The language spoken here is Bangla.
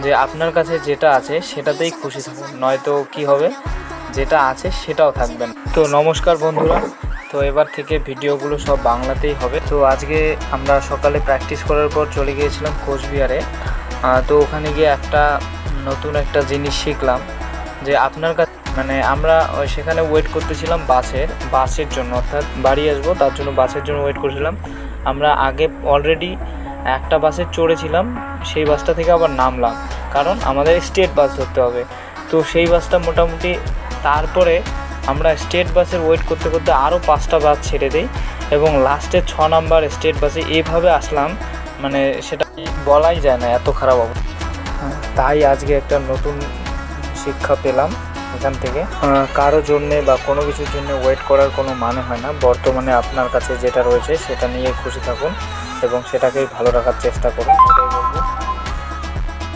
যে আপনার কাছে যেটা আছে সেটাতেই খুশি থাকুন, নয়তো কি হবে, যেটা আছে সেটাও থাকবে না। তো নমস্কার বন্ধুরা, তো এবার থেকে ভিডিওগুলো সব বাংলাতেই হবে। তো আজকে আমরা সকালে প্র্যাকটিস করার পর চলে গিয়েছিলাম কোচবিহারে। তো ওখানে গিয়ে নতুন একটা জিনিস শিখলাম যে আপনার কাছে আমরা সেখানে ওয়েট করতেছিলাম বাসের জন্য, অর্থাৎ বাড়ি আসবো তার জন্য বাসের জন্য ওয়েট করছিলাম। আমরা আগে অলরেডি একটা বাসে চড়েছিলাম, সেই বাসটা থেকে আবার নামলাম, কারণ আমাদের স্টেট বাস ধরতে হবে। তো সেই বাসটা মোটামুটি, তারপরে আমরা স্টেট বাসের ওয়েট করতে করতে আরও 5টা বাস ছেড়ে দিই এবং লাস্টে 6 নাম্বার স্টেট বাসে এইভাবে আসলাম, সেটা বলাই যায় না, এত খারাপ অবস্থা। তাই আজকে একটা নতুন শিক্ষা পেলাম এখান থেকে। কারো জন্যে বা কোনো কিছুর জন্য ওয়েট করার কোনো মানে হয় না। বর্তমানে আপনার কাছে যেটা রয়েছে সেটা নিয়ে খুশি থাকুন এবং সেটাকেই ভালো রাখার চেষ্টা করুন।